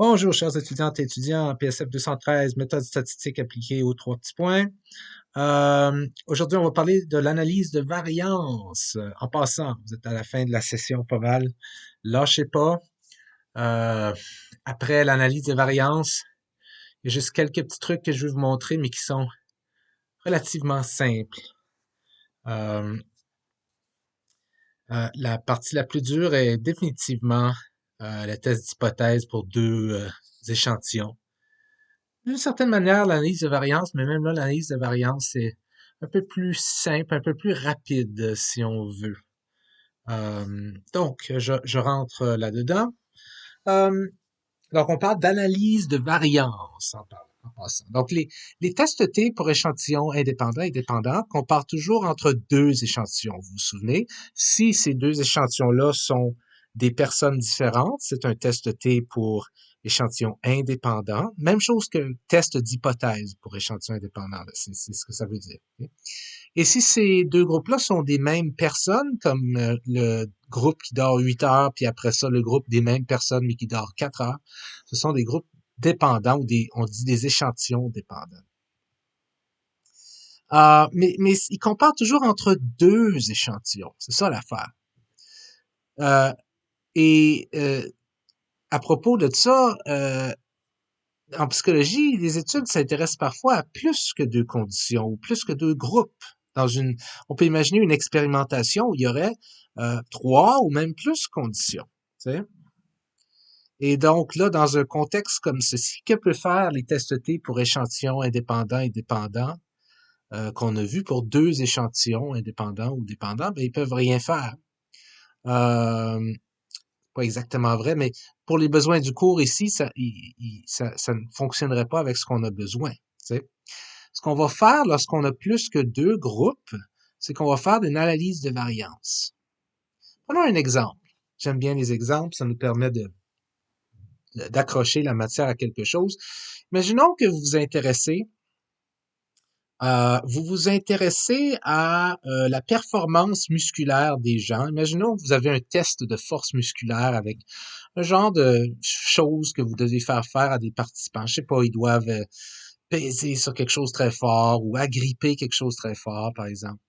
Bonjour, chers étudiantes et étudiants en PSF 213, méthode statistique appliquée aux trois petits points. Aujourd'hui, on va parler de l'analyse de variance. En passant, vous êtes à la fin de la session pas mal. Lâchez pas. Euh, Après l'analyse de variance, il y a juste quelques petits trucs que je vais vous montrer, mais qui sont relativement simples. Euh, la partie la plus dure est définitivement le test d'hypothèse pour deux échantillons. D'une certaine manière, l'analyse de variance, mais même là, l'analyse de variance, c'est un peu plus simple, un peu plus rapide, si on veut. Donc, je rentre là-dedans. Euh, donc, on parle d'analyse de variance en passant. Donc, les tests T pour échantillons indépendants et dépendants comparent toujours entre deux échantillons. Vous vous souvenez, si ces deux échantillons-là sont des personnes différentes, c'est un test T pour échantillon indépendant. Même chose que test d'hypothèse pour échantillon indépendant. C'est ce que ça veut dire. Ok? Et si ces deux groupes-là sont des mêmes personnes, comme le groupe qui dort 8 heures, puis après ça, le groupe des mêmes personnes, mais qui dort 4 heures, ce sont des groupes dépendants ou on dit des échantillons dépendants. Mais ils comparent toujours entre deux échantillons. C'est ça l'affaire. Euh, et à propos de ça, en psychologie, les études s'intéressent parfois à plus que deux conditions ou plus que deux groupes. On peut imaginer une expérimentation où il y aurait trois ou même plus conditions. Tu sais? Et donc là, dans un contexte comme ceci, que peut faire les tests T pour échantillons indépendants et dépendants qu'on a vu pour deux échantillons indépendants ou dépendants? Ben, ils peuvent rien faire. Euh, Pas exactement vrai, mais pour les besoins du cours ici, ça ne fonctionnerait pas avec ce qu'on a besoin. Tu sais. Ce qu'on va faire lorsqu'on a plus que deux groupes, c'est qu'on va faire une analyse de variance. Prenons un exemple. J'aime bien les exemples, ça nous permet d'accrocher la matière à quelque chose. Imaginons que vous vous intéressez à la performance musculaire des gens. Imaginons que vous avez un test de force musculaire avec un genre de choses que vous devez faire à des participants. Je sais pas, ils doivent peser sur quelque chose très fort ou agripper quelque chose très fort, par exemple.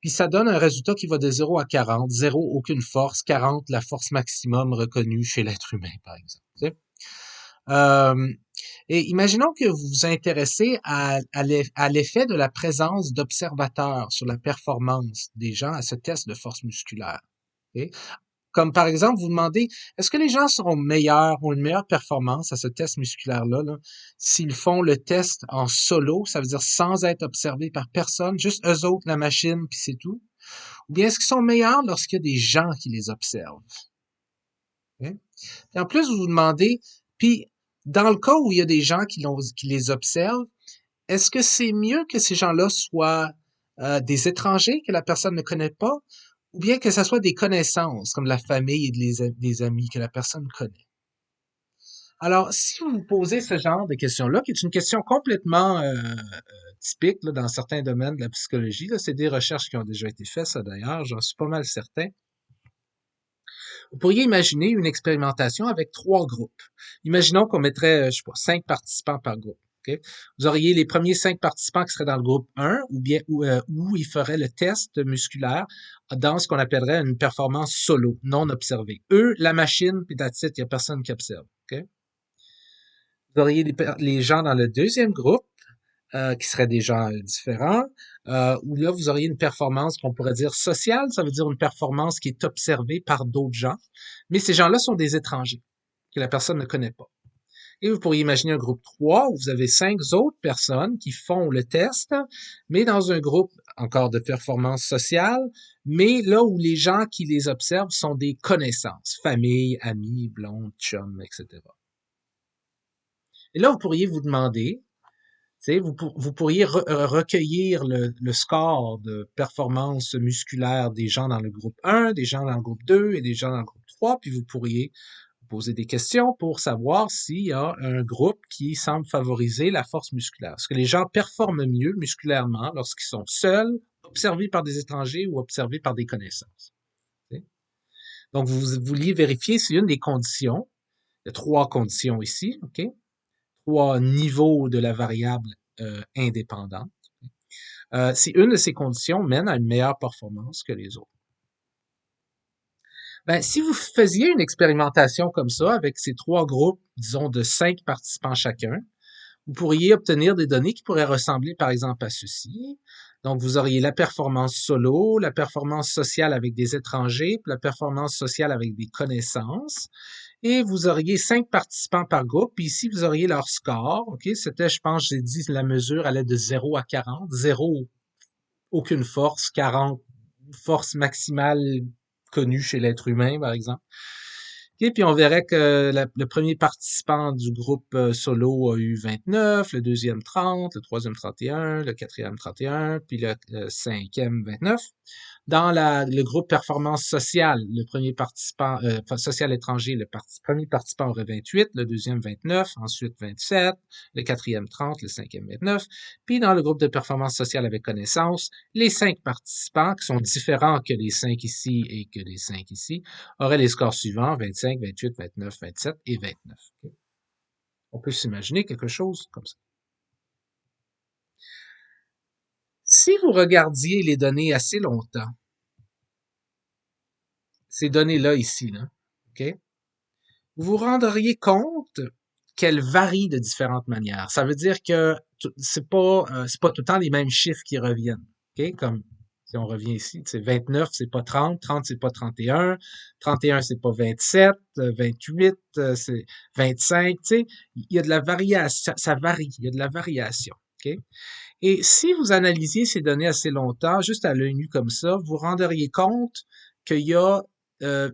Puis ça donne un résultat qui va de 0 à 40. 0, aucune force. 40, la force maximum reconnue chez l'être humain, par exemple. Tu sais. Euh, et imaginons que vous vous intéressez à l'effet de la présence d'observateurs sur la performance des gens à ce test de force musculaire. Ok? Comme par exemple, vous demandez, est-ce que les gens seront meilleurs, ont une meilleure performance à ce test musculaire-là, là, s'ils font le test en solo, ça veut dire sans être observés par personne, juste eux autres, la machine, puis c'est tout? Ou bien est-ce qu'ils sont meilleurs lorsqu'il y a des gens qui les observent? Ok? Et en plus, vous vous demandez, puis dans le cas où il y a des gens qui les observent, est-ce que c'est mieux que ces gens-là soient des étrangers que la personne ne connaît pas, ou bien que ça soit des connaissances, comme la famille et des amis que la personne connaît? Alors, si vous vous posez ce genre de questions-là, qui est une question complètement typique là, dans certains domaines de la psychologie, là, c'est des recherches qui ont déjà été faites, ça d'ailleurs, j'en suis pas mal certain. Vous pourriez imaginer une expérimentation avec trois groupes. Imaginons qu'on mettrait, je sais pas, 5 participants par groupe. Okay? Vous auriez les premiers 5 participants qui seraient dans le groupe 1, où ils feraient le test musculaire dans ce qu'on appellerait une performance solo, non observée. Eux, la machine, puis that's it, il n'y a personne qui observe. Okay? Vous auriez les gens dans le deuxième groupe, qui seraient des gens différents, où là, vous auriez une performance qu'on pourrait dire sociale, ça veut dire une performance qui est observée par d'autres gens, mais ces gens-là sont des étrangers, que la personne ne connaît pas. Et vous pourriez imaginer un groupe 3 où vous avez 5 autres personnes qui font le test, mais dans un groupe encore de performance sociale, mais là où les gens qui les observent sont des connaissances, famille, amis, blondes, chums, etc. Et là, vous pourriez vous demander, vous pourriez recueillir le score de performance musculaire des gens dans le groupe 1, des gens dans le groupe 2 et des gens dans le groupe 3, puis vous pourriez vous poser des questions pour savoir s'il y a un groupe qui semble favoriser la force musculaire. Est-ce que les gens performent mieux musculairement lorsqu'ils sont seuls, observés par des étrangers ou observés par des connaissances? Donc, vous vouliez vérifier si une des conditions Il y a trois conditions ici, OK? Trois niveaux de la variable indépendante. Si une de ces conditions mène à une meilleure performance que les autres. Ben, si vous faisiez une expérimentation comme ça avec ces trois groupes, disons de 5 participants chacun, vous pourriez obtenir des données qui pourraient ressembler par exemple à ceci. Donc, vous auriez la performance solo, la performance sociale avec des étrangers, puis la performance sociale avec des connaissances. Et vous auriez 5 participants par groupe. Puis ici, vous auriez leur score. OK? C'était, je pense, j'ai dit, la mesure allait de 0 à 40. 0, aucune force. 40, force maximale connue chez l'être humain, par exemple. Et puis on verrait que le premier participant du groupe solo a eu 29, le deuxième 30, le troisième 31, le quatrième 31, puis le cinquième 29. Dans le groupe performance sociale, le premier participant, social étranger, premier participant aurait 28, le deuxième 29, ensuite 27, le quatrième 30, le cinquième 29. Puis dans le groupe de performance sociale avec connaissance, les 5 participants, qui sont différents que les 5 ici et que les 5 ici, auraient les scores suivants, 25, 28, 29, 27 et 29. Okay? On peut s'imaginer quelque chose comme ça. Si vous regardiez les données assez longtemps, ces données-là ici, là, OK? Vous vous rendriez compte qu'elles varient de différentes manières. Ça veut dire que c'est pas tout le temps les mêmes chiffres qui reviennent. OK? Comme si on revient ici, c'est 29, c'est pas 30, 30, c'est pas 31, 31, c'est pas 27, 28, c'est 25, tu sais, il y a de la variation, ça varie, il y a de la variation. OK? Et si vous analysiez ces données assez longtemps, juste à l'œil nu comme ça, vous vous rendriez compte qu'il y a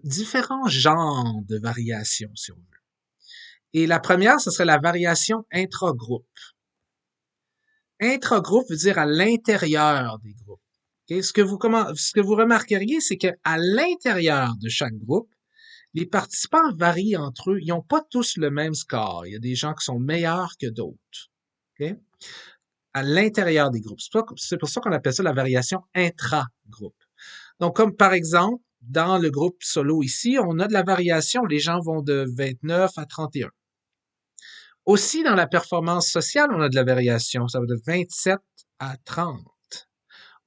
différents genres de variations, si on veut. Et la première, ce serait la variation intragroupe. Intragroupe veut dire à l'intérieur des groupes. Okay? Ce que vous remarqueriez, c'est qu'à l'intérieur de chaque groupe, les participants varient entre eux. Ils n'ont pas tous le même score. Il y a des gens qui sont meilleurs que d'autres. Okay? À l'intérieur des groupes. C'est pour ça qu'on appelle ça la variation intra-groupe. Donc, comme par exemple, dans le groupe solo ici, on a de la variation. Les gens vont de 29 à 31. Aussi, dans la performance sociale, on a de la variation. Ça va de 27 à 30.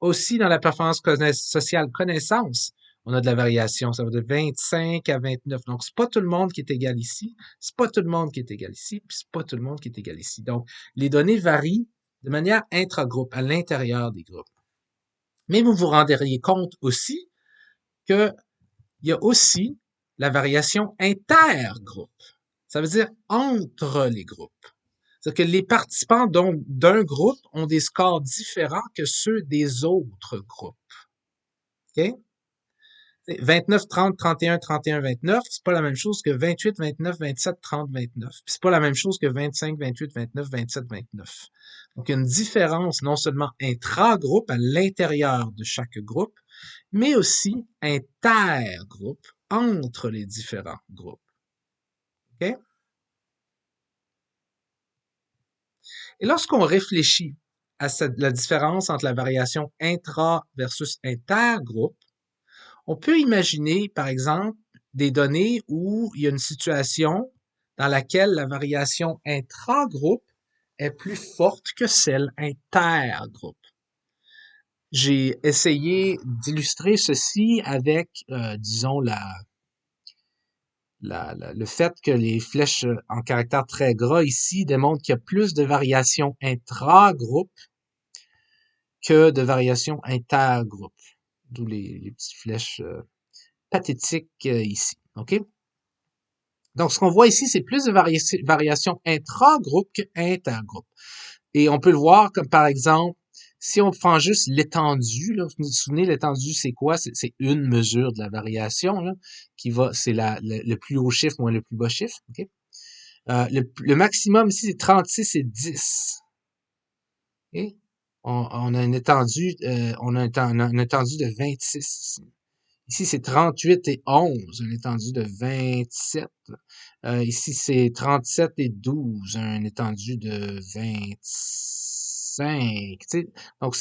Aussi, dans la performance sociale connaissance, on a de la variation. Ça va de 25 à 29. Donc, c'est pas tout le monde qui est égal ici. C'est pas tout le monde qui est égal ici. Puis c'est pas tout le monde qui est égal ici. Donc, les données varient de manière intragroupe, à l'intérieur des groupes. Mais vous vous rendriez compte aussi qu'il y a aussi la variation intergroupe. Ça veut dire entre les groupes. C'est-à-dire que les participants d'un groupe ont des scores différents que ceux des autres groupes. OK? 29, 30, 31, 31, 29, c'est pas la même chose que 28, 29, 27, 30, 29. Puis c'est pas la même chose que 25, 28, 29, 27, 29. Donc, il y a une différence non seulement intra-groupe à l'intérieur de chaque groupe, mais aussi intergroupe entre les différents groupes. OK? Et lorsqu'on réfléchit à la différence entre la variation intra versus intergroupe, on peut imaginer, par exemple, des données où il y a une situation dans laquelle la variation intragroupe est plus forte que celle intergroupe. J'ai essayé d'illustrer ceci avec, disons, le fait que les flèches en caractère très gras ici démontrent qu'il y a plus de variations intragroupe que de variations intergroupe. D'où les petites flèches pathétiques ici. OK? Donc, ce qu'on voit ici, c'est plus de variations intra-groupe que intergroupe. Et on peut le voir comme, par exemple, si on prend juste l'étendue, là, vous vous souvenez, l'étendue, c'est quoi? C'est une mesure de la variation, là, c'est le plus haut chiffre moins le plus bas chiffre. Okay? Le maximum ici, c'est 36 et 10. Okay? On a une étendue, on a une étendue de 26 ici. Ici, c'est 38 et 11, une étendue de 27. Ici, c'est 37 et 12, une étendue de 25. Tu sais, donc,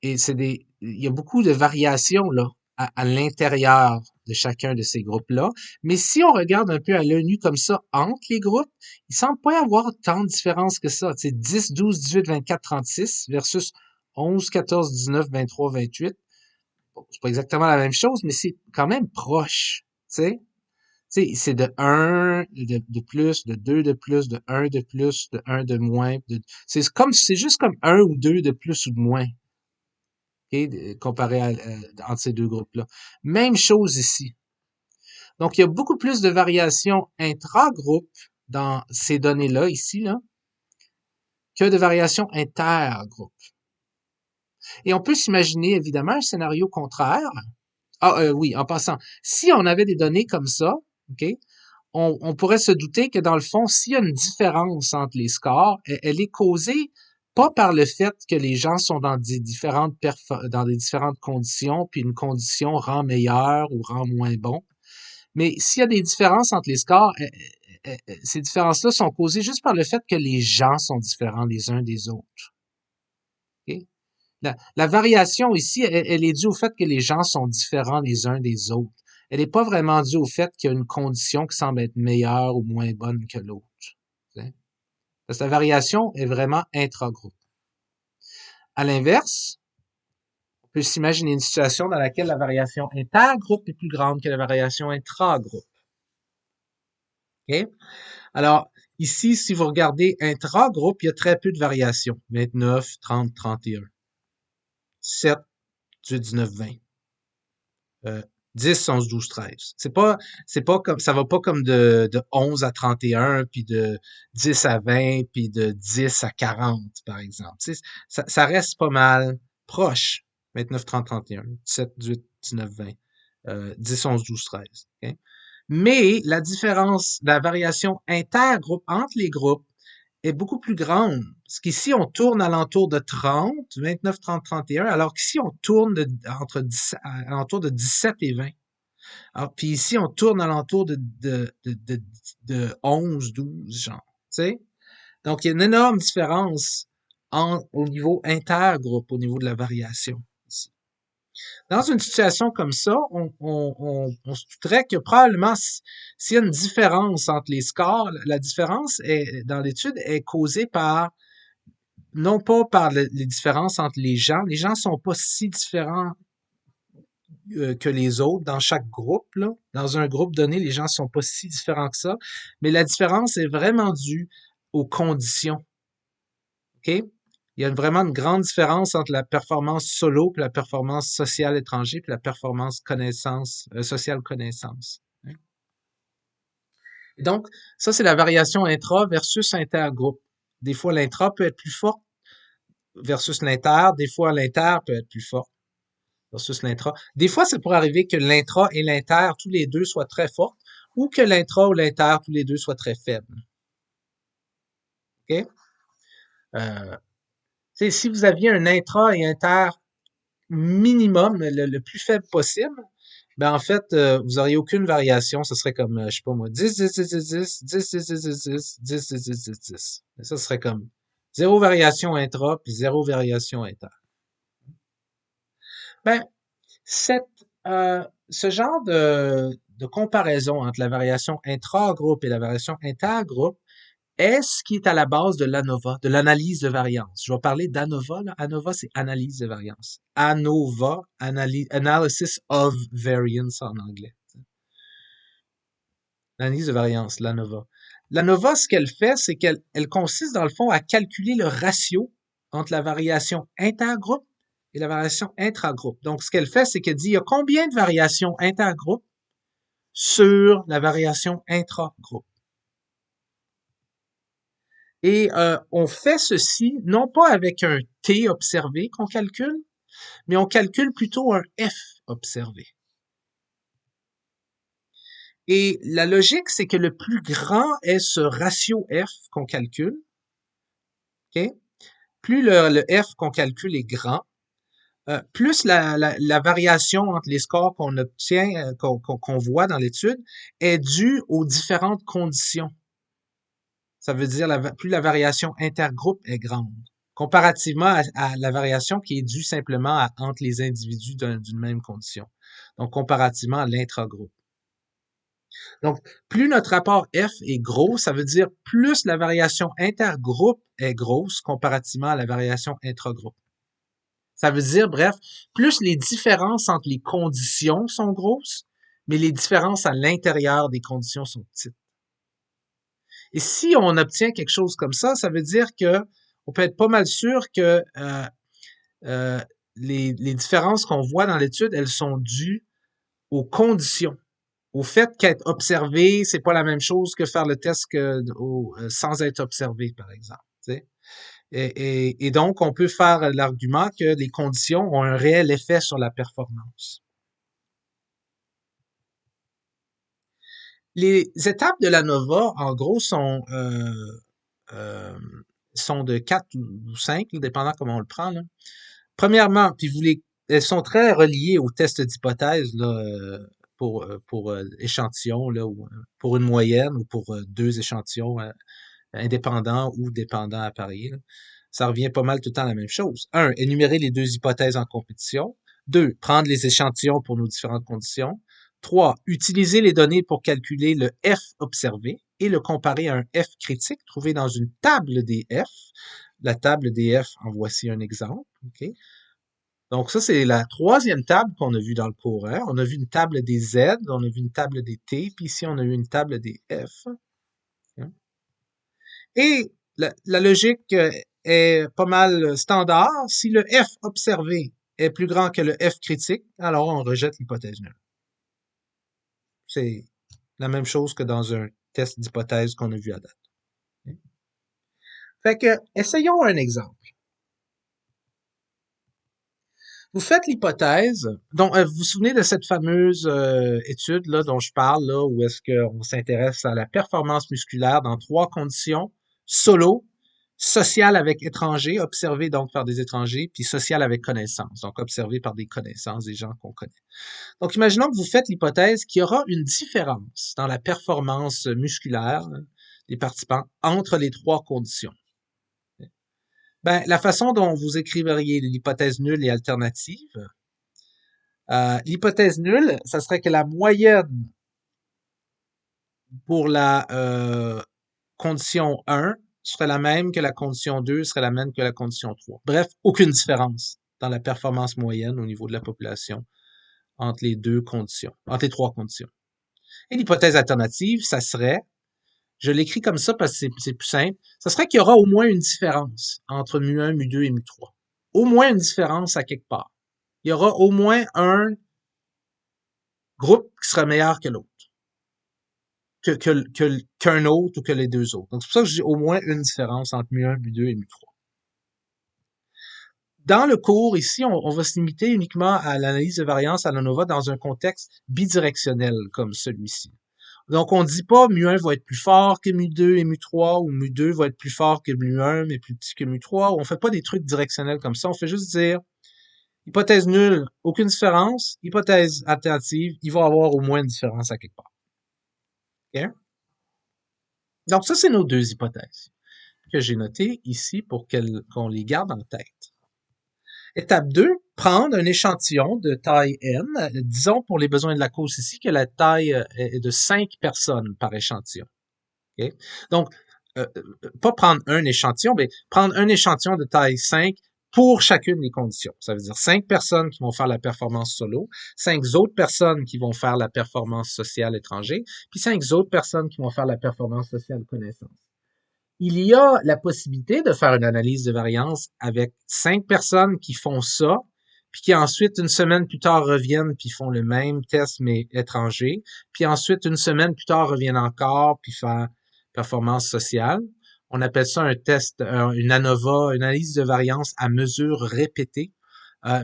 il y a beaucoup de variations là à l'intérieur de chacun de ces groupes-là. Mais si on regarde un peu à l'œil nu comme ça, entre les groupes, il semble pas y avoir tant de différence que ça. Tu sais, 10, 12, 18, 24, 36 versus 11, 14, 19, 23, 28. Bon, c'est pas exactement la même chose, mais c'est quand même proche. Tu sais, c'est de un de plus, de 2 de plus, de un de plus, de un de moins. C'est juste comme un ou deux de plus ou de moins, comparé entre ces deux groupes-là. Même chose ici. Donc, il y a beaucoup plus de variations intra-groupe dans ces données-là, ici, là, que de variations inter-groupe. Et on peut s'imaginer, évidemment, un scénario contraire. Oui, en passant, si on avait des données comme ça, OK, on pourrait se douter que dans le fond, s'il y a une différence entre les scores, elle est causée pas par le fait que les gens sont dans dans des différentes conditions, puis une condition rend meilleur ou rend moins bon. Mais s'il y a des différences entre les scores, ces différences-là sont causées juste par le fait que les gens sont différents les uns des autres. Okay? La variation ici, elle est due au fait que les gens sont différents les uns des autres. Elle n'est pas vraiment due au fait qu'il y a une condition qui semble être meilleure ou moins bonne que l'autre. Parce que la variation est vraiment intra-groupe. À l'inverse, on peut s'imaginer une situation dans laquelle la variation intergroupe est plus grande que la variation intra-groupe. Okay? Alors, ici, si vous regardez intra-groupe, il y a très peu de variations. 29, 30, 31. 7, 18, 19, 20. 10, 11, 12, 13. C'est pas comme, ça va pas comme de 11 à 31, puis de 10 à 20, puis de 10 à 40, par exemple. Tu sais, ça reste pas mal proche. 29, 30, 31, 17, 18, 19, 20, 10, 11, 12, 13. Okay? Mais la différence, la variation intergroupe entre les groupes est beaucoup plus grande. Parce qu'ici, on tourne alentour de 30, 29, 30, 31, alors qu'ici, on tourne alentour de 17 et 20. Alors, puis ici, on tourne alentour de 11, 12, genre. Tu sais? Donc, il y a une énorme différence au niveau intergroupe, au niveau de la variation. Ici. Dans une situation comme ça, on se douterait que probablement, s'il y a une différence entre les scores, la différence dans l'étude est causée par, non pas par les différences entre les gens sont pas si différents que les autres dans chaque groupe, là. Dans un groupe donné, les gens sont pas si différents que ça, mais la différence est vraiment due aux conditions. OK? Il y a vraiment une grande différence entre la performance solo puis la performance sociale étranger puis la performance sociale connaissance. Hein? Et donc, ça, c'est la variation intra versus intergroupe. Des fois, l'intra peut être plus forte versus l'inter. Des fois, l'inter peut être plus forte versus l'intra. Des fois, ça pourrait arriver que l'intra et l'inter, tous les deux, soient très fortes ou que l'intra ou l'inter, tous les deux, soient très faibles. OK? Si vous aviez un intra et inter minimum, le plus faible possible, ben en fait, vous auriez aucune variation. Ce serait comme, je sais pas moi, 10, 10, 10, 10, 10, 10, 10, 10, 10, 10, 10, 10, 10, 10, 10. Ça serait comme zéro variation intra puis zéro variation inter. Ben, ce genre de comparaison entre la variation intra-groupe et la variation intergroupe est ce qui est à la base de l'ANOVA, de l'analyse de variance. Je vais parler d'ANOVA. Là. ANOVA, c'est analyse de variance. ANOVA, analysis of variance en anglais. L'analyse de variance, l'ANOVA. L'ANOVA, ce qu'elle fait, c'est qu'elle consiste dans le fond à calculer le ratio entre la variation intergroupe et la variation intragroupe. Donc, ce qu'elle fait, c'est qu'elle dit il y a combien de variations intergroupe sur la variation intragroupe. Et on fait ceci non pas avec un T observé qu'on calcule, mais on calcule plutôt un F observé. Et la logique, c'est que le plus grand est ce ratio F qu'on calcule. Okay? Plus le F qu'on calcule est grand, plus la variation entre les scores qu'on obtient, qu'on voit dans l'étude, est due aux différentes conditions. Ça veut dire plus la variation intergroupe est grande. comparativement à la variation qui est due simplement entre les individus d'une même condition. Donc, comparativement à l'intragroupe. Donc, plus notre rapport F est gros, ça veut dire plus la variation intergroupe est grosse comparativement à la variation intragroupe. Ça veut dire, bref, plus les différences entre les conditions sont grosses, mais les différences à l'intérieur des conditions sont petites. Et si on obtient quelque chose comme ça veut dire que on peut être pas mal sûr que euh, les différences qu'on voit dans l'étude, elles sont dues aux conditions. Au fait qu'être observé, c'est pas la même chose que faire le test sans être observé, par exemple. T'sais. Et donc, on peut faire l'argument que les conditions ont un réel effet sur la performance. Les étapes de l'ANOVA, en gros, euh, sont de 4 ou 5, dépendant comment on le prend. Là. Premièrement, puis elles sont très reliées au test d'hypothèse là, pour échantillons, là, ou pour une moyenne ou pour deux échantillons indépendants ou dépendants à parier. Là. Ça revient pas mal tout le temps à la même chose. Un, énumérer les deux hypothèses en compétition. Deux, prendre les échantillons pour nos différentes conditions. Trois, utiliser les données pour calculer le F observé et le comparer à un F critique trouvé dans une table des F. La table des F, en voici un exemple. Okay? Donc ça, c'est la troisième table qu'on a vue dans le cours. Hein? On a vu une table des Z, on a vu une table des T, puis ici, on a eu une table des F. Et la logique est pas mal standard. Si le F observé est plus grand que le F critique, alors on rejette l'hypothèse nulle. C'est la même chose que dans un test d'hypothèse qu'on a vu à date. Fait que, essayons un exemple. Vous faites l'hypothèse, donc vous vous souvenez de cette fameuse étude là dont je parle là, où est-ce qu'on s'intéresse à la performance musculaire dans trois conditions solo, social avec étrangers, observé donc par des étrangers, puis social avec connaissances, donc observé par des connaissances, des gens qu'on connaît. Donc imaginons que vous faites l'hypothèse qu'il y aura une différence dans la performance musculaire des participants entre les trois conditions. Ben, la façon dont vous écriveriez l'hypothèse nulle et alternative, l'hypothèse nulle, ça serait que la moyenne pour la condition 1 serait la même que la condition 2, serait la même que la condition 3. Bref, aucune différence dans la performance moyenne au niveau de la population entre les deux conditions, entre les trois conditions. Et l'hypothèse alternative, ça serait, je l'écris comme ça parce que c'est plus simple, ça serait qu'il y aura au moins une différence entre mu1, mu2 et mu3. Au moins une différence à quelque part. Il y aura au moins un groupe qui sera meilleur que l'autre, qu'un autre ou que les deux autres. Donc, c'est pour ça que j'ai au moins une différence entre mu1, mu2 et mu3. Dans le cours, ici, on va se limiter uniquement à l'analyse de variance à l'ANOVA dans un contexte bidirectionnel comme celui-ci. Donc, on ne dit pas mu1 va être plus fort que mu2 et mu3 ou mu2 va être plus fort que mu1 mais plus petit que mu3. On ne fait pas des trucs directionnels comme ça. On fait juste dire hypothèse nulle, aucune différence. Hypothèse alternative, il va y avoir au moins une différence à quelque part. Okay? Donc, ça, c'est nos deux hypothèses que j'ai notées ici pour qu'on les garde en tête. Étape 2, prendre un échantillon de taille n. Disons pour les besoins de la cause ici que la taille est de 5 personnes par échantillon. Okay? Donc, pas prendre un échantillon, mais prendre un échantillon de taille 5 pour chacune des conditions. Ça veut dire 5 personnes qui vont faire la performance solo, 5 autres personnes qui vont faire la performance sociale étranger, puis 5 autres personnes qui vont faire la performance sociale connaissance. Il y a la possibilité de faire une analyse de variance avec 5 personnes qui font ça, puis qui ensuite, une semaine plus tard, reviennent puis font le même test, mais étranger, puis ensuite, une semaine plus tard, reviennent encore puis faire performance sociale. On appelle ça un test, une ANOVA, une analyse de variance à mesure répétée.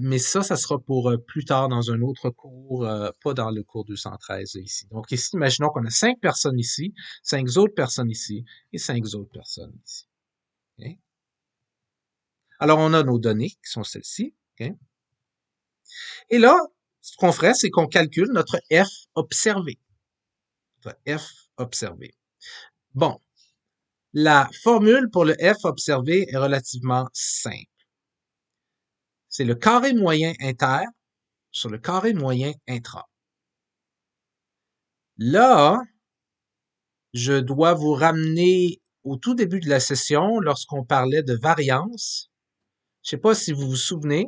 Mais ça sera pour plus tard dans un autre cours, pas dans le cours 213 ici. Donc ici, imaginons qu'on a 5 personnes ici, 5 autres personnes ici et 5 autres personnes ici. Okay? Alors, on a nos données qui sont celles-ci. Okay? Et là, ce qu'on ferait, c'est qu'on calcule notre F observé. Notre F observé. Bon. La formule pour le f observé est relativement simple. C'est le carré moyen inter sur le carré moyen intra. Là, je dois vous ramener au tout début de la session lorsqu'on parlait de variance. Je ne sais pas si vous vous souvenez,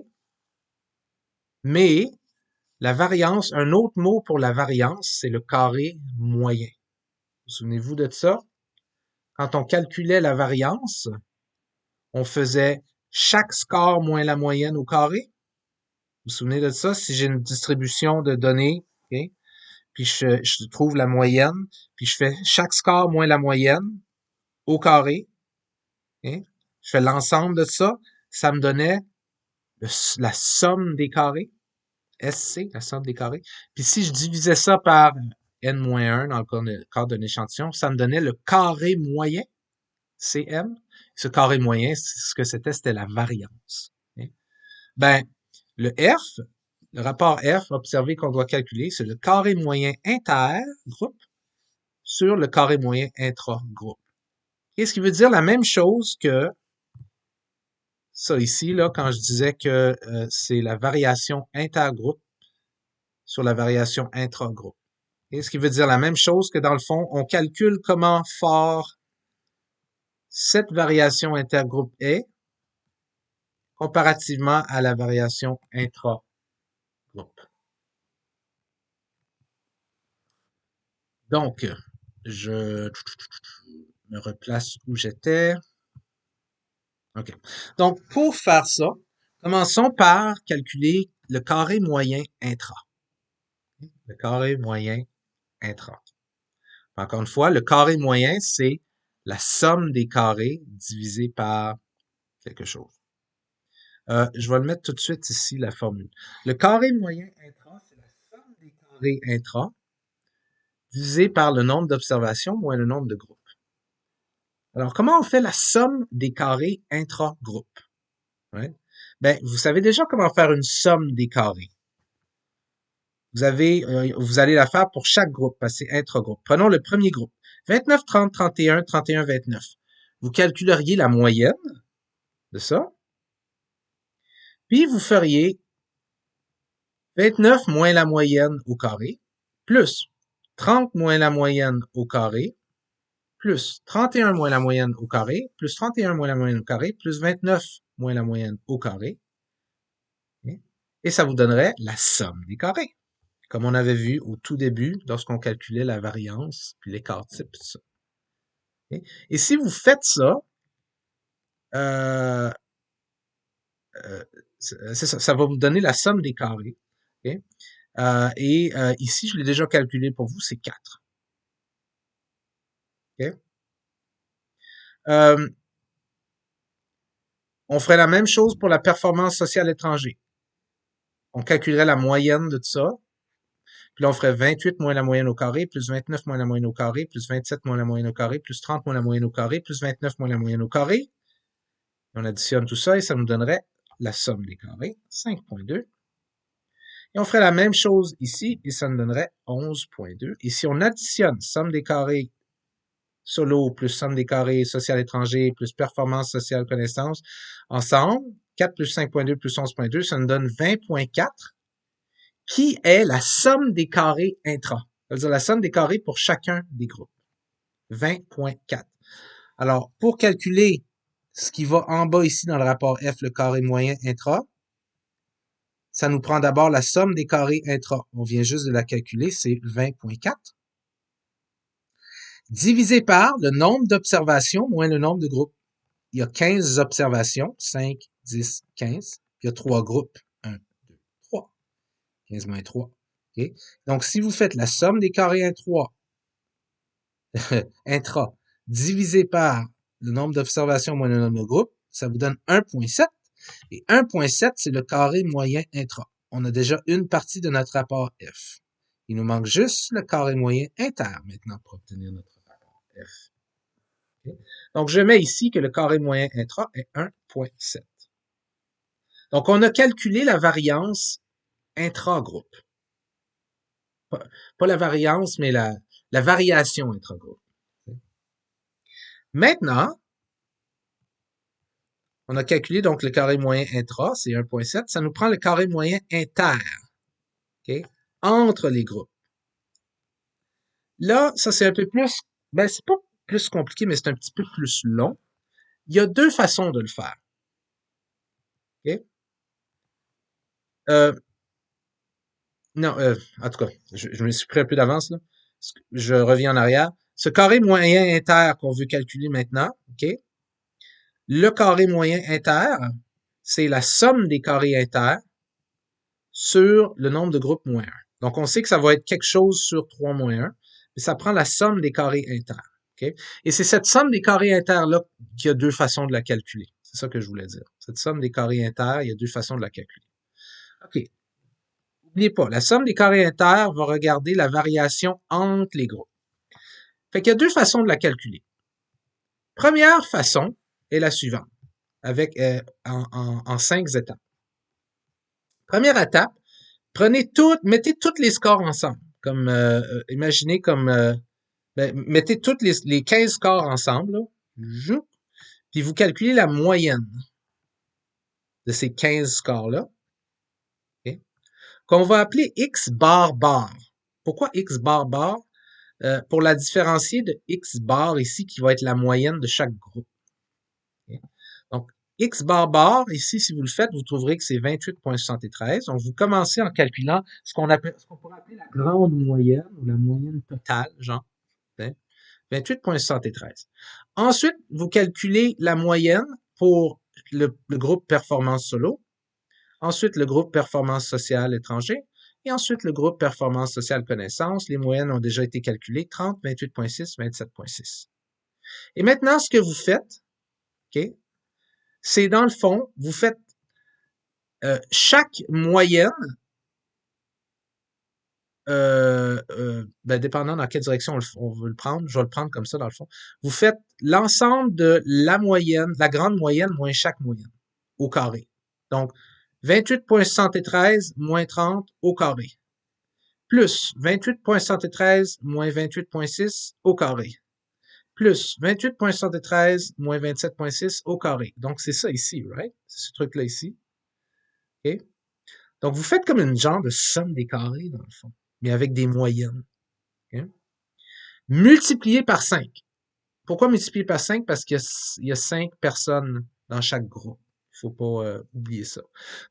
mais la variance, un autre mot pour la variance, c'est le carré moyen. Vous souvenez-vous de ça? Quand on calculait la variance, on faisait chaque score moins la moyenne au carré. Vous vous souvenez de ça? Si j'ai une distribution de données, okay, puis je trouve la moyenne, puis je fais chaque score moins la moyenne au carré, okay, je fais l'ensemble de ça, ça me donnait la somme des carrés, SC, la somme des carrés. Puis si je divisais ça par n-1 dans le cas d'un échantillon, ça me donnait le carré moyen, CM. Ce carré moyen, ce que c'était la variance. Okay? Ben, le F, le rapport F observé qu'on doit calculer, c'est le carré moyen intergroupe sur le carré moyen intragroupe. Et ce qui veut dire la même chose que ça ici, là, quand je disais que c'est la variation intergroupe sur la variation intragroupe. Et ce qui veut dire la même chose que dans le fond, on calcule comment fort cette variation intergroupe est comparativement à la variation intragroupe. Donc, je me replace où j'étais. OK. Donc, pour faire ça, commençons par calculer le carré moyen intra. Le carré moyen intra. Encore une fois, le carré moyen, c'est la somme des carrés divisé par quelque chose. Je vais le mettre tout de suite ici, la formule. Le carré moyen intra, c'est la somme des carrés intra divisé par le nombre d'observations moins le nombre de groupes. Alors, comment on fait la somme des carrés intra-groupes? Ouais. Ben, vous savez déjà comment faire une somme des carrés. Vous allez la faire pour chaque groupe, parce que c'est intra-groupe. Prenons le premier groupe. 29, 30, 31, 31, 29. Vous calculeriez la moyenne de ça. Puis vous feriez 29 moins la moyenne au carré, plus 30 moins la moyenne au carré, plus 31 moins la moyenne au carré, plus 31 moins la moyenne au carré, plus 29 moins la moyenne au carré. Et ça vous donnerait la somme des carrés, comme on avait vu au tout début lorsqu'on calculait la variance, puis l'écart type, tout ça. Et si vous faites ça, euh, c'est ça, ça va vous donner la somme des carrés. Okay? Ici, je l'ai déjà calculé pour vous, c'est 4. Okay? On ferait la même chose pour la performance sociale étrangère. On calculerait la moyenne de tout ça. Puis là, on ferait 28 moins la moyenne au carré, plus 29 moins la moyenne au carré, plus 27 moins la moyenne au carré, plus 30 moins la moyenne au carré, plus 29 moins la moyenne au carré. On additionne tout ça et ça nous donnerait la somme des carrés, 5,2. Et on ferait la même chose ici et ça nous donnerait 11,2. Et si on additionne somme des carrés solo plus somme des carrés social étranger plus performance sociale connaissance, ensemble, 4 plus 5,2 plus 11,2, ça nous donne 20,4, qui est la somme des carrés intra. Ça veut dire la somme des carrés pour chacun des groupes. 20,4. Alors, pour calculer ce qui va en bas ici dans le rapport F, le carré moyen intra, ça nous prend d'abord la somme des carrés intra. On vient juste de la calculer, c'est 20,4. Divisé par le nombre d'observations moins le nombre de groupes. Il y a 15 observations, 5, 10, 15. Puis il y a 3 groupes, 1, 2, 3. 15 moins 3. Okay? Donc, si vous faites la somme des carrés intra divisé par le nombre d'observations moins le nombre de groupes, ça vous donne 1,7. Et 1,7, c'est le carré moyen intra. On a déjà une partie de notre rapport F. Il nous manque juste le carré moyen inter maintenant pour obtenir notre rapport F. Okay? Donc, je mets ici que le carré moyen intra est 1,7. Donc, on a calculé la variance intra-groupe. Pas la variance, mais la variation intra-groupe. Maintenant, on a calculé donc le carré moyen intra, c'est 1,7. Ça nous prend le carré moyen inter, OK, entre les groupes. Là, ça c'est un peu plus, ben c'est pas plus compliqué, mais c'est un petit peu plus long. Il y a deux façons de le faire. OK? Euh, non, en tout cas, je me suis pris un peu d'avance là. Je reviens en arrière. Ce carré moyen inter qu'on veut calculer maintenant, OK? Le carré moyen inter, c'est la somme des carrés inters sur le nombre de groupes moins 1. Donc, on sait que ça va être quelque chose sur 3 moins 1, mais ça prend la somme des carrés inters. Okay? Et c'est cette somme des carrés inters-là qu'il y a deux façons de la calculer. C'est ça que je voulais dire. Cette somme des carrés inters, il y a deux façons de la calculer. OK. N'oubliez pas, la somme des carrés inters va regarder la variation entre les groupes. Fait qu'il y a deux façons de la calculer. Première façon est la suivante, avec en 5 étapes. Première étape, mettez tous les scores ensemble. Comme imaginez comme mettez tous les 15 scores ensemble, là, puis vous calculez la moyenne de ces 15 scores-là, okay, qu'on va appeler X bar bar. Pourquoi X bar bar? Pour la différencier de X bar ici, qui va être la moyenne de chaque groupe. Okay. Donc, X bar bar, ici, si vous le faites, vous trouverez que c'est 28,73. Donc, vous commencez en calculant ce qu'on pourrait appeler la grande moyenne ou la moyenne totale, genre. 28,73. Ensuite, vous calculez la moyenne pour le groupe performance solo. Ensuite, le groupe performance sociale étranger. Et ensuite, le groupe performance sociale connaissance. Les moyennes ont déjà été calculées. 30, 28,6, 27,6. Et maintenant, ce que vous faites, OK, c'est dans le fond, vous faites chaque moyenne, dépendant dans quelle direction on veut le prendre, je vais le prendre comme ça dans le fond. Vous faites l'ensemble de la moyenne, la grande moyenne moins chaque moyenne au carré. Donc, 28,73 moins 30 au carré. Plus 28,73 moins 28,6 au carré. Plus 28,73 moins 27,6 au carré. Donc, c'est ça ici, right? C'est ce truc-là ici. OK? Donc, vous faites comme une genre de somme des carrés, dans le fond, mais avec des moyennes. Okay? Multiplié par 5. Pourquoi multiplier par 5? Parce qu'il y a 5 personnes dans chaque groupe. Il faut pas oublier ça.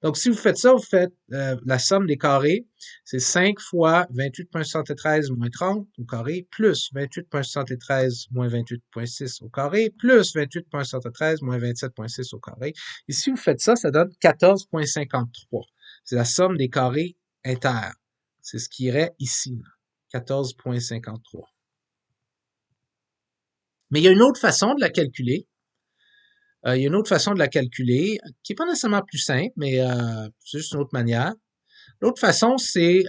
Donc, si vous faites ça, vous faites la somme des carrés, c'est 5 fois 28,73 moins 30 au carré, plus 28,73 moins 28,6 au carré, plus 28,73 moins 27,6 au carré. Et si vous faites ça, ça donne 14,53. C'est la somme des carrés inters. C'est ce qui irait ici, 14,53. Mais il y a une autre façon de la calculer. Il y a une autre façon de la calculer qui est pas nécessairement plus simple, mais c'est juste une autre manière. L'autre façon, c'est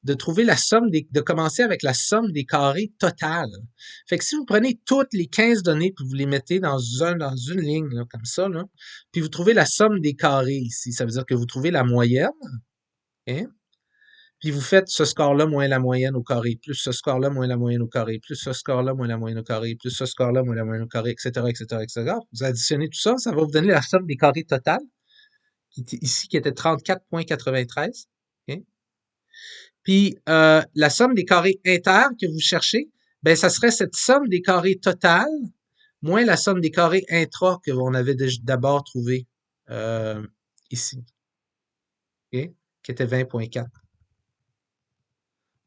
de trouver la somme de commencer avec la somme des carrés totales. Fait que si vous prenez toutes les 15 données puis vous les mettez dans une ligne là, comme ça, là, puis vous trouvez la somme des carrés ici, ça veut dire que vous trouvez la moyenne, hein, puis vous faites ce score-là moins la moyenne au carré, plus ce score-là moins la moyenne au carré, plus ce score-là moins la moyenne au carré, plus ce score-là moins la moyenne au carré, etc., etc., etc. Vous additionnez tout ça, ça va vous donner la somme des carrés totales, qui était 34,93. Okay? Puis la somme des carrés inters que vous cherchez, ben ça serait cette somme des carrés totales moins la somme des carrés intra que on avait d'abord trouvé ici, okay? Qui était 20,4.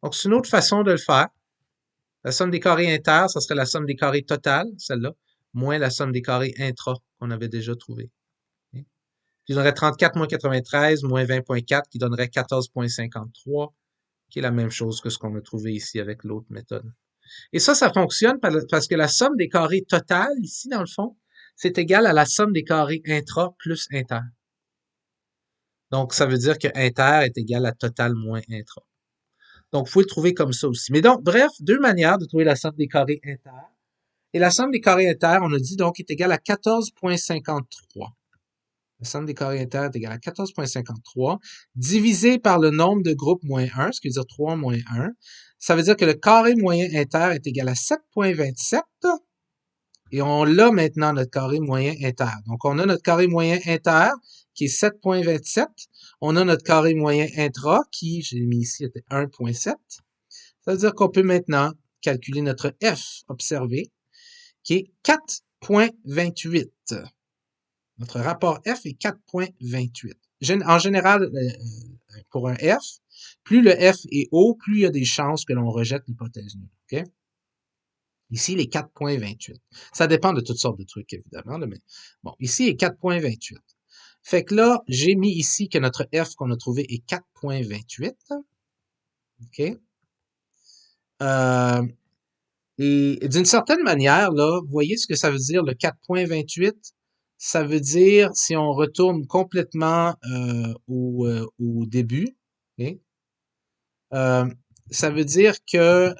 Donc, c'est une autre façon de le faire. La somme des carrés inters, ça serait la somme des carrés totales, celle-là, moins la somme des carrés intra qu'on avait déjà trouvé. Okay? Qui donnerait 34 moins 93 moins 20,4 qui donnerait 14,53, qui est la même chose que ce qu'on a trouvé ici avec l'autre méthode. Et ça fonctionne parce que la somme des carrés totales, ici, dans le fond, c'est égal à la somme des carrés intra plus inter. Donc, ça veut dire que inter est égal à total moins intra. Donc, vous pouvez le trouver comme ça aussi. Mais donc, bref, deux manières de trouver la somme des carrés inter. Et la somme des carrés inter, on a dit donc, est égale à 14,53. La somme des carrés inter est égale à 14,53 divisé par le nombre de groupes moins 1, ce qui veut dire 3 moins 1. Ça veut dire que le carré moyen inter est égal à 7,27 Et on l'a maintenant, notre carré moyen inter. Donc, on a notre carré moyen inter qui est 7,27. On a notre carré moyen intra qui, j'ai mis ici, était 1,7. Ça veut dire qu'on peut maintenant calculer notre F observé qui est 4,28. Notre rapport F est 4,28. En général, pour un F, plus le F est haut, plus il y a des chances que l'on rejette l'hypothèse nulle. Okay? Ici, il est 4,28. Ça dépend de toutes sortes de trucs, évidemment, mais bon, ici, il est 4,28. Fait que là, j'ai mis ici que notre F qu'on a trouvé est 4,28. OK? Et d'une certaine manière, là, vous voyez ce que ça veut dire, le 4,28? Ça veut dire, si on retourne complètement au début, okay? euh, ça veut dire que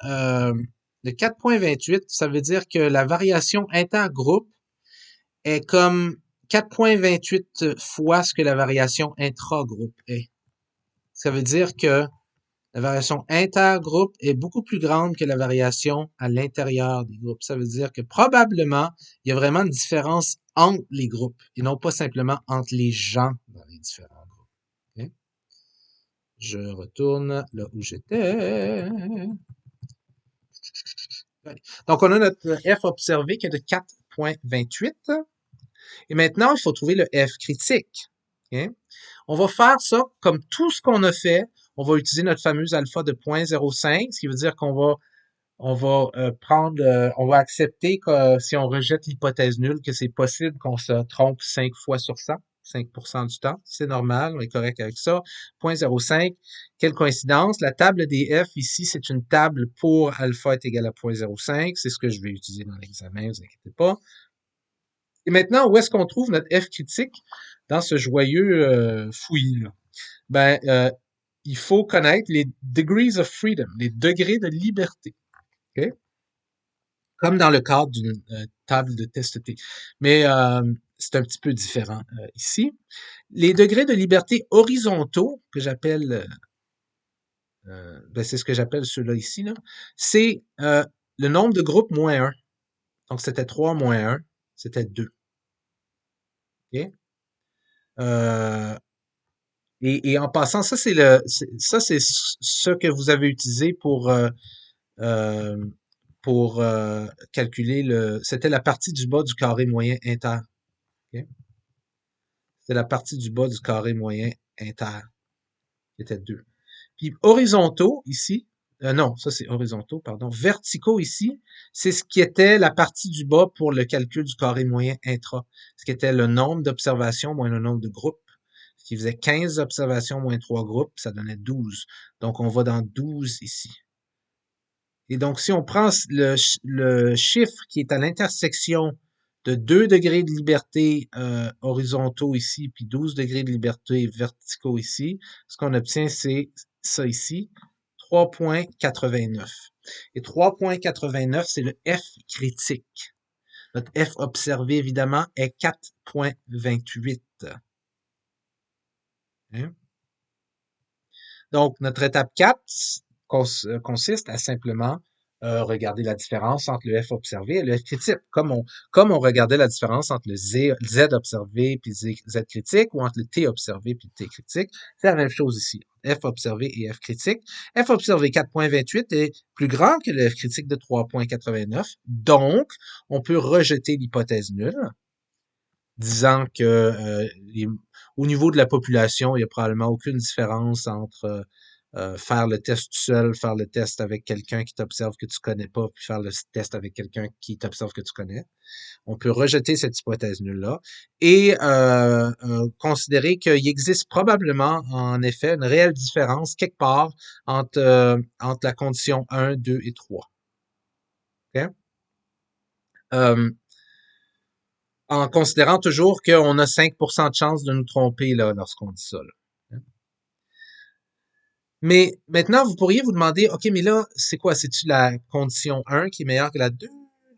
le 4,28, ça veut dire que la variation intergroupe est comme 4,28 fois ce que la variation intragroupe est. Ça veut dire que la variation intergroupe est beaucoup plus grande que la variation à l'intérieur des groupes. Ça veut dire que probablement, il y a vraiment une différence entre les groupes et non pas simplement entre les gens dans les différents groupes. Okay? Je retourne là où j'étais. Donc, on a notre F observé qui est de 4,28. Et maintenant, il faut trouver le F critique. Okay? On va faire ça comme tout ce qu'on a fait. On va utiliser notre fameuse alpha de 0,05, ce qui veut dire qu'on va on va accepter que si on rejette l'hypothèse nulle, que c'est possible qu'on se trompe 5 fois sur 100, 5% du temps. C'est normal, on est correct avec ça. 0,05, quelle coïncidence. La table des F ici, c'est une table pour alpha est égal à 0,05. C'est ce que je vais utiliser dans l'examen, ne vous inquiétez pas. Et maintenant, où est-ce qu'on trouve notre F critique dans ce joyeux fouillis là? Ben, il faut connaître les degrees of freedom, les degrés de liberté. Okay? Comme dans le cadre d'une table de test T. Mais c'est un petit peu différent ici. Les degrés de liberté horizontaux, que j'appelle, ben c'est ce que j'appelle ceux-là ici, là, c'est le nombre de groupes moins 1. Donc, c'était 3 moins 1, c'était 2. Okay? Euh, et en passant, ça, c'est ce que vous avez utilisé euh, pour calculer c'était la partie du bas du carré moyen inter. Okay? C'est la partie du bas du carré moyen inter, qui était 2. Puis horizontaux, ici, non, ça c'est horizontaux, pardon. Verticaux, ici, c'est ce qui était la partie du bas pour le calcul du carré moyen intra, ce qui était le nombre d'observations moins le nombre de groupes, ce qui faisait 15 observations moins 3 groupes, ça donnait 12. Donc, on va dans 12 ici. Et donc, si on prend le chiffre qui est à l'intersection de 2 degrés de liberté horizontaux ici, puis 12 degrés de liberté verticaux ici, ce qu'on obtient, c'est ça ici, 3,89. Et 3,89, c'est le F critique. Notre F observé, évidemment, est 4,28. Hein? Donc, notre étape 4 consiste à simplement regarder la différence entre le F observé et le F critique, comme on regardait la différence entre le Z observé puis Z critique, ou entre le T observé puis le T critique. C'est la même chose ici, F observé et F critique. F observé 4,28 est plus grand que le F critique de 3,89, donc on peut rejeter l'hypothèse nulle, disant que au niveau de la population, il n'y a probablement aucune différence entre faire le test tout seul, faire le test avec quelqu'un qui t'observe que tu connais pas, puis faire le test avec quelqu'un qui t'observe que tu connais. On peut rejeter cette hypothèse nulle-là et considérer qu'il existe probablement, en effet, une réelle différence quelque part entre la condition 1, 2 et 3. Okay? En considérant toujours qu'on a 5% de chance de nous tromper là, lorsqu'on dit ça. Là. Mais maintenant, vous pourriez vous demander, OK, mais là, c'est quoi? C'est-tu la condition 1 qui est meilleure que la 2,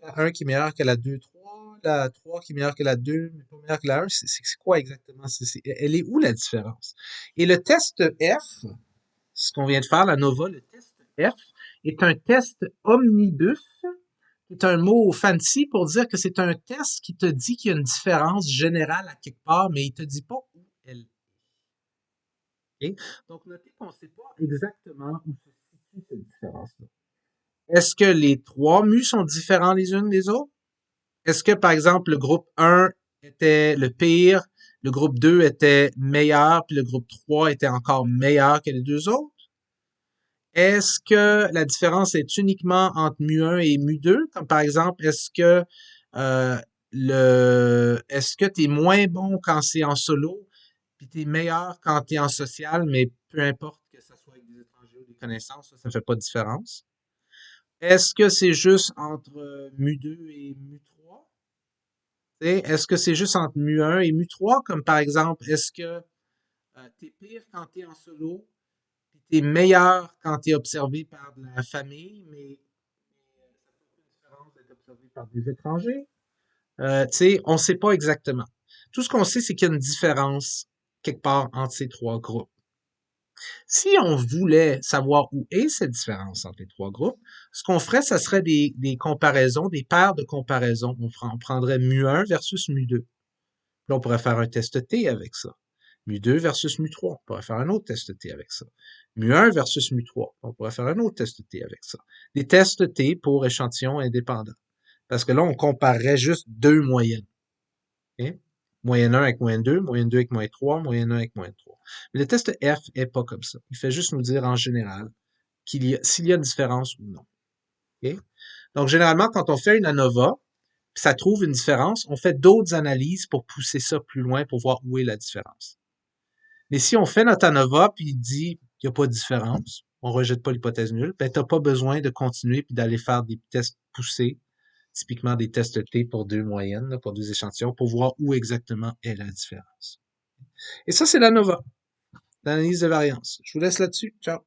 la 1 qui est meilleure que la 2, 3, la 3 qui est meilleure que la 2, mais pas meilleure que la 1? C'est quoi exactement? Elle est où la différence? Et le test F, ce qu'on vient de faire, la NOVA, le test F, est un test omnibus C'est un mot fancy pour dire que c'est un test qui te dit qu'il y a une différence générale à quelque part, mais il te dit pas où elle est. Donc, notez qu'on ne sait pas exactement où se situe cette différence-là. Est-ce que les trois mus sont différents les unes des autres? Est-ce que, par exemple, le groupe 1 était le pire, le groupe 2 était meilleur, puis le groupe 3 était encore meilleur que les deux autres? Est-ce que la différence est uniquement entre mu1 et mu2? Comme par exemple, euh, est-ce que tu es moins bon quand c'est en solo, puis tu es meilleur quand tu es en social, mais peu importe que ce soit avec des étrangers ou des connaissances, ça ne fait pas de différence. Est-ce que c'est juste entre mu2 et mu3? Est-ce que c'est juste entre mu1 et mu3? Comme par exemple, est-ce que tu es pire quand tu es en solo, puis tu es meilleur quand tu es observé par de la famille, mais ça fait aucune différence d'être observé par des étrangers? On ne sait pas exactement. Tout ce qu'on sait, c'est qu'il y a une différence quelque part entre ces trois groupes. Si on voulait savoir où est cette différence entre les trois groupes, ce qu'on ferait, ça serait des comparaisons, des paires de comparaisons. On prendrait mu1 versus mu2. Là, on pourrait faire un test T avec ça. Mu2 versus mu3, on pourrait faire un autre test T avec ça. Mu1 versus mu3, on pourrait faire un autre test T avec ça. Des tests T pour échantillons indépendants. Parce que là, on comparerait juste deux moyennes. Okay? Moyenne 1 avec moyenne 2, moyenne 2 avec moyenne 3, moyenne 1 avec moyenne 3. Mais le test F est pas comme ça. Il fait juste nous dire en général s'il y a une différence ou non. Okay? Donc, généralement, quand on fait une ANOVA, puis ça trouve une différence, on fait d'autres analyses pour pousser ça plus loin pour voir où est la différence. Mais si on fait notre ANOVA puis il dit qu'il n'y a pas de différence, on rejette pas l'hypothèse nulle, ben t'as pas besoin de continuer puis d'aller faire des tests poussés, typiquement des tests T pour deux moyennes, là, pour deux échantillons, pour voir où exactement est la différence. Et ça, c'est l'ANOVA, l'analyse de variance. Je vous laisse là-dessus. Ciao.